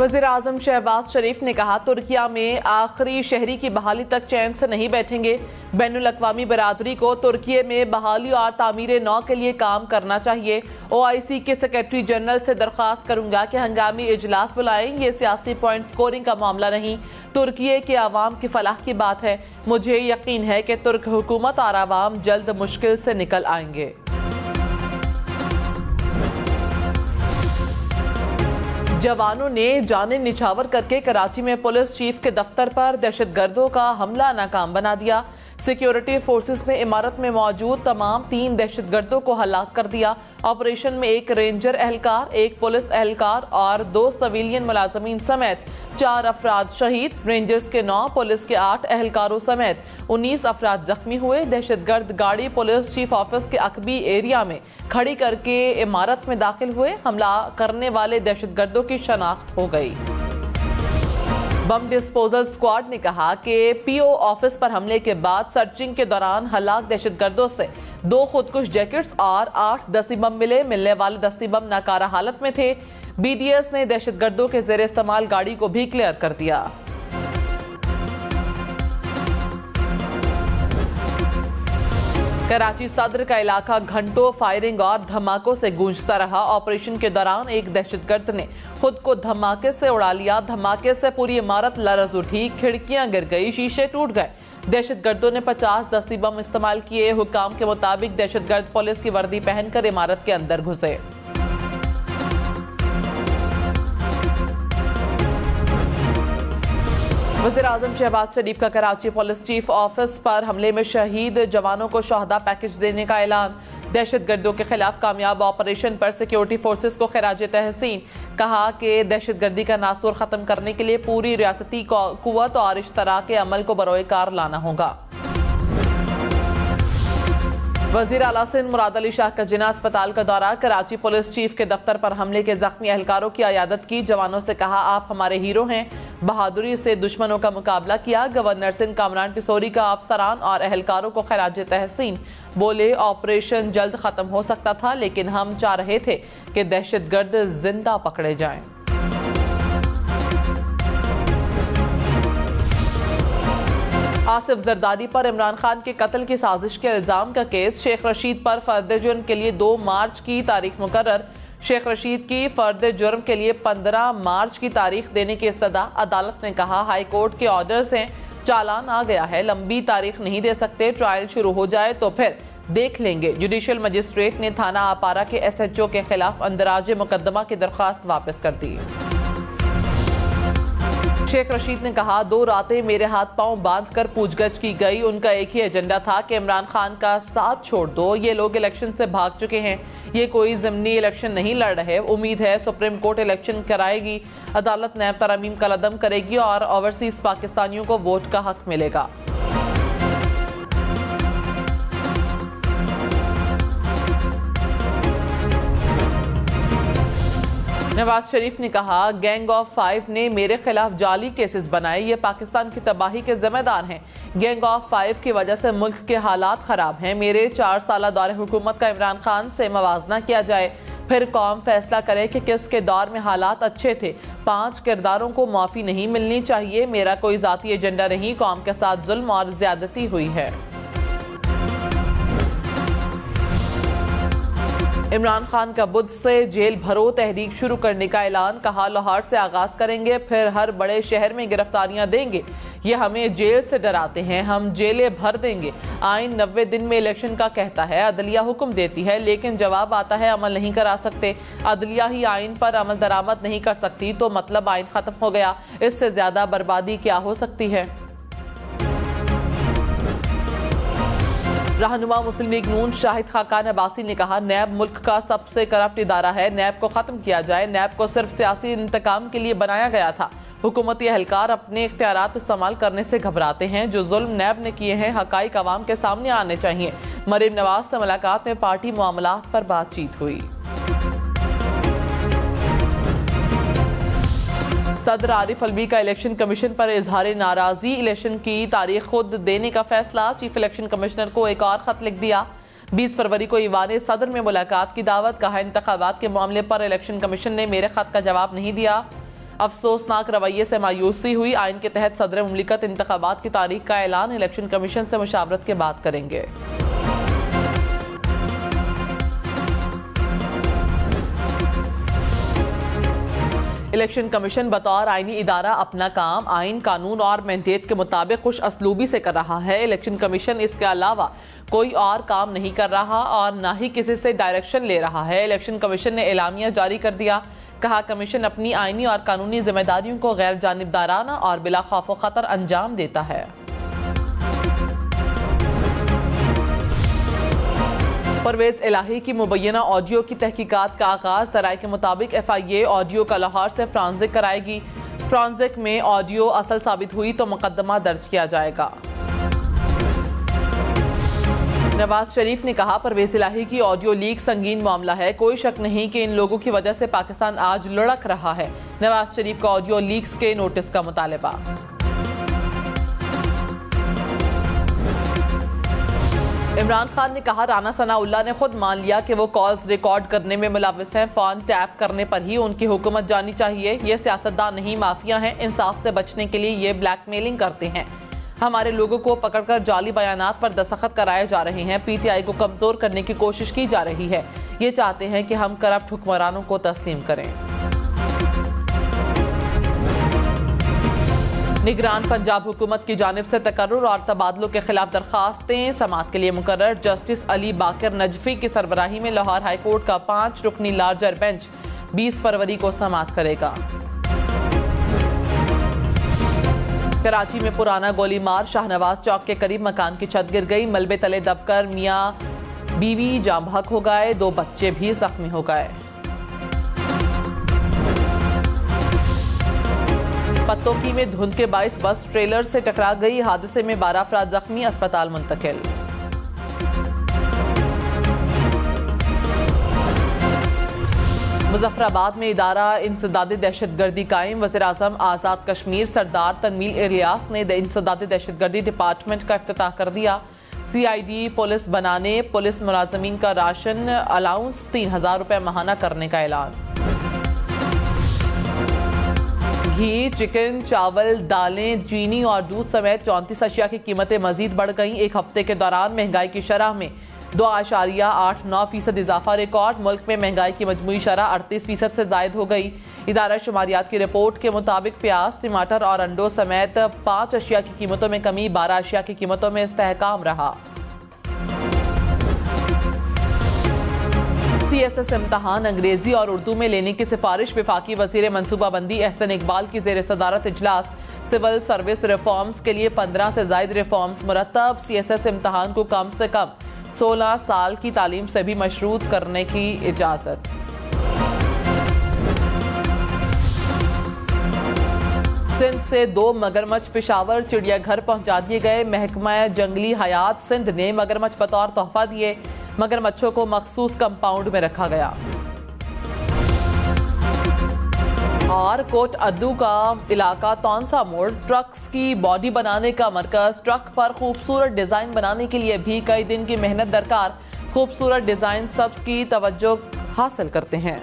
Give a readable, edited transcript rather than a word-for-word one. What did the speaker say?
वज़ीर-ए-आज़म शहबाज शरीफ ने कहा, तुर्किया में आखिरी शहरी की बहाली तक चैन से नहीं बैठेंगे। बैनुल-अक़वामी बरादरी को तुर्की में बहाली और तामीर नौ के लिए काम करना चाहिए। OIC के सेक्रेटरी जनरल से दरख्वास्त करूंगा कि हंगामी इजलास बुलाएं। ये सियासी पॉइंट स्कोरिंग का मामला नहीं, तुर्की के आवाम की फलाह की बात है। मुझे यकीन है कि तुर्क हुकूमत और आवाम जल्द मुश्किल से निकल आएंगे। जवानों ने जाने निछावर करके कराची में पुलिस चीफ के दफ्तर पर दहशतगर्दों का हमला नाकाम बना दिया। सिक्योरिटी फोर्सेस ने इमारत में मौजूद तमाम 3 दहशतगर्दों को हलाक कर दिया। ऑपरेशन में 1 रेंजर एहलकार, 1 पुलिस एहलकार और 2 सिविलियन मुलाजमीन समेत 4 अफराद शहीद। रेंजर्स के 9, पुलिस के 8 एहलकारों समेत 19 अफराद जख्मी हुए। दहशतगर्द गाड़ी पुलिस चीफ ऑफिस के अकबी एरिया में खड़ी करके इमारत में दाखिल हुए। हमला करने वाले दहशतगर्दों की शनाख्त हो गई। बम डिस्पोजल स्क्वाड ने कहा कि PO ऑफिस पर हमले के बाद सर्चिंग के दौरान हलाक दहशतगर्दों से 2 खुदकुश जैकेट्स और 8 दस्ती बम मिले। मिलने वाले दस्ती बम नाकारा हालत में थे। BDS ने दहशतगर्दों के जेर इस्तेमाल गाड़ी को भी क्लियर कर दिया। कराची सदर का इलाका घंटों फायरिंग और धमाकों से गूंजता रहा। ऑपरेशन के दौरान एक दहशतगर्द ने खुद को धमाके से उड़ा लिया। धमाके से पूरी इमारत लरज उठी, खिड़कियां गिर गई, शीशे टूट गए। दहशतगर्दों ने 50 दस्ती बम इस्तेमाल किए। हुक्काम के मुताबिक दहशतगर्द पुलिस की वर्दी पहनकर इमारत के अंदर घुसे। वज़ीर-ए-आज़म शहबाज शरीफ का कराची पुलिस चीफ ऑफिस पर हमले में शहीद जवानों को शहदा पैकेज देने का ऐलान। दहशतगर्दों के खिलाफ कामयाब ऑपरेशन पर सिक्योरिटी फोर्सेस को खिराज तहसीन। कहा कि दहशतगर्दी का नास्तूर खत्म करने के लिए पूरी रियासती कुव्वत और इश्तराक अमल को बरोए कार लाना होगा। वज़ीर आला सिंध मुराद अली शाह का जिना अस्पताल का दौरा। कराची पुलिस चीफ के दफ्तर पर हमले के जख्मी एहलकारों की अयादत की। जवानों से कहा, आप हमारे हीरो हैं, बहादुरी से दुश्मनों का मुकाबला किया। गवर्नर सिंध कामरान टिसोरी का अफसरान और एहलकारों को खिराज तहसीन। बोले, ऑपरेशन जल्द खत्म हो सकता था, लेकिन हम चाह रहे थे कि दहशतगर्द जिंदा पकड़े जाएं। आसिफ जरदारी पर इमरान खान के कत्ल की साजिश के इल्जाम का केस। शेख रशीद पर फर्द जुर्म के लिए 2 मार्च की तारीख मुकर्रर। शेख रशीद की फर्द जुर्म के लिए 15 मार्च की तारीख देने की इस्तदा। अदालत ने कहा, हाई कोर्ट के ऑर्डर से चालान आ गया है, लंबी तारीख नहीं दे सकते। ट्रायल शुरू हो जाए तो फिर देख लेंगे। जुडिशल मजिस्ट्रेट ने थाना आपारा के SHO के खिलाफ अंदराज मुकदमा की दरख्वास्त वापस कर दी। शेख रशीद ने कहा, 2 रातें मेरे हाथ पांव बांध कर पूछगछ की गई। उनका एक ही एजेंडा था कि इमरान खान का साथ छोड़ दो। ये लोग इलेक्शन से भाग चुके हैं, ये कोई ज़िमनी इलेक्शन नहीं लड़ रहे। उम्मीद है सुप्रीम कोर्ट इलेक्शन कराएगी, अदालत नैब तरमीम का कदम करेगी और ओवरसीज पाकिस्तानियों को वोट का हक मिलेगा। नवाज शरीफ ने कहा, गैंग ऑफ 5 ने मेरे खिलाफ जाली केसेस बनाए, ये पाकिस्तान की तबाही के जिम्मेदार हैं। गैंग ऑफ 5 की वजह से मुल्क के हालात खराब हैं। मेरे 4 साल दौरे हुकूमत का इमरान खान से मवाजना किया जाए, फिर कौम फैसला करे कि किसके दौर में हालात अच्छे थे। 5 किरदारों को माफी नहीं मिलनी चाहिए। मेरा कोई जाती एजेंडा नहीं, कौम के साथ जुल्म और ज्यादती हुई है। इमरान खान का बुध से जेल भरो तहरीक शुरू करने का ऐलान। कहा, लाहौर से आगाज करेंगे, फिर हर बड़े शहर में गिरफ्तारियां देंगे। ये हमें जेल से डराते हैं, हम जेलें भर देंगे। आइन 90 दिन में इलेक्शन का कहता है, अदलिया हुक्म देती है, लेकिन जवाब आता है अमल नहीं करा सकते। अदलिया ही आइन पर अमल दरामद नहीं कर सकती तो मतलब आइन खत्म हो गया। इससे ज्यादा बर्बादी क्या हो सकती है। रहनुमा मुस्लिम लीग नून शाहिद खाकान अब्बासी ने कहा, नैब मुल्क का सबसे करप्ट इदारा है, नैब को खत्म किया जाए। नैब को सिर्फ सियासी इंतकाम के लिए बनाया गया था। हुकूमती एहलकार अपने इख्तियारात इस्तेमाल करने से घबराते हैं। जो जुल्म नैब ने किए हैं, हकाइक अवाम के सामने आने चाहिए। मरीम नवाज से मुलाकात में पार्टी मामलात पर बातचीत हुई। सदर आरिफ अलवी का इलेक्शन कमीशन पर इजहार नाराजगी। इलेक्शन की तारीख खुद देने का फैसला। चीफ इलेक्शन कमिश्नर को एक और खत लिख दिया। 20 फरवरी को ईवान सदर में मुलाकात की दावत। कहा, इंतखाबात के मामले पर इलेक्शन कमीशन ने मेरे खत का जवाब नहीं दिया। अफसोसनाक रवैये से मायूसी हुई। आइन के तहत सदर मुमलिकत इंतखाबात की तारीख का ऐलान इलेक्शन कमीशन से मुशावरत के बाद करेंगे। इलेक्शन कमीशन बतौर आईनी इदारा अपना काम आइन, कानून और मैंडेट के मुताबिक खुश असलूबी से कर रहा है। इलेक्शन कमीशन इसके अलावा कोई और काम नहीं कर रहा और न ही किसी से डायरेक्शन ले रहा है। इलेक्शन कमीशन ने एलामिया जारी कर दिया, कहा कमीशन अपनी आईनी और कानूनी जिम्मेदारियों को गैर जानिबदाराना और बिला खौफ खतर अंजाम देता है। परवेज इलाही की मुबैना ऑडियो की तहकीकात का आगाज। ज़राए के मुताबिक FIA ऑडियो का लाहौर से फ्रांसिक कराएगी। फ्रांसिक में ऑडियो असल साबित हुई तो मुकदमा दर्ज किया जाएगा। नवाज शरीफ ने कहा परवेज इलाही की ऑडियो लीक संगीन मामला है, कोई शक नहीं कि इन लोगों की वजह से पाकिस्तान आज लुढ़क रहा है। नवाज शरीफ का ऑडियो लीक्स के नोटिस का मुतालबा। इमरान खान ने कहा राना सनाउल्लाह ने खुद मान लिया कि वो कॉल्स रिकॉर्ड करने में मुलव्वस हैं। फोन टैप करने पर ही उनकी हुकूमत जानी चाहिए। ये सियासतदान नहीं माफिया हैं। इंसाफ से बचने के लिए ये ब्लैकमेलिंग करते हैं। हमारे लोगों को पकड़कर जाली बयानात पर दस्तखत कराए जा रहे हैं। PTI को कमजोर करने की कोशिश की जा रही है। ये चाहते हैं कि हम करप्ट हुक्मरानों को तस्लीम करें। निगरान पंजाब हुकूमत की जानिब से तकर्रुर और तबादलों के खिलाफ दरखास्तें समाअत के लिए मुकर्रर। जस्टिस अली बाकर नजफी की सरबराही में लाहौर हाई कोर्ट का 5 रुकनी लार्जर बेंच 20 फरवरी को समाअत करेगा। कराची में पुराना गोली मार, शाहनवाज चौक के करीब मकान की छत गिर गई। मलबे तले दबकर मियां बीवी जाम बहक हो गए, 2 बच्चे भी जख्मी हो गए। पत्तोकी में धुंध के बाइस बस ट्रेलर से टकरा गई। हादसे में 12 अफराद जख्मी, अस्पताल मुंतकिल। मुजफ्फराबाद में इदारा इंसदादी दहशतगर्दी कायम। वज़ीर-ए-आज़म आज़ाद कश्मीर सरदार तनवीर इलियास ने इंसदादी दहशतगर्दी डिपार्टमेंट का इफ्तिताह कर दिया। CID पुलिस बनाने, पुलिस मुलाजमीन का राशन अलाउंस 3000 रुपये माहाना करने का ऐलान। घी, चिकन, चावल, दालें, चीनी और दूध समेत 34 अशिया की कीमतें मजीद बढ़ गईं। एक हफ्ते के दौरान महंगाई की शरह में 2.89% इजाफा रिकॉर्ड। मुल्क में महंगाई की मजमूई शरह 38% से जायद हो गई। इदारा शुमारियात की रिपोर्ट के मुताबिक प्याज, टमाटर और अंडों समेत 5 अशिया की कीमतों में कमी, 12 अशिया की कीमतों में इस्तेहकाम रहा। CSS इम्तहान अंग्रेजी और उर्दू में लेने की सिफारिश। वफाकी वजीर मनसूबाबंदी एहसन इकबाल की जेर सदारत इजलास। सिविल सर्विस रिफॉर्म्स के लिए 15 से जायद रिफॉर्म्स मुरतब। CSS इम्तहान को कम से कम 16 साल की तालीम से भी मशरूत करने की इजाजत। सिंध से 2 मगरमच्छ पेशावर चिड़ियाघर पहुंचा दिए गए। महकमा जंगली हयात सिंध ने मगरमच्छ बतौर तोहफा दिए। मगरमच्छों को मखसूस कंपाउंड में रखा गया। और कोट अद्दू का इलाका तौनसा मोड़, ट्रक्स की बॉडी बनाने का मरकज। ट्रक पर खूबसूरत डिजाइन बनाने के लिए भी कई दिन की मेहनत दरकार। खूबसूरत डिजाइन सबकी तवज्जो हासिल करते हैं।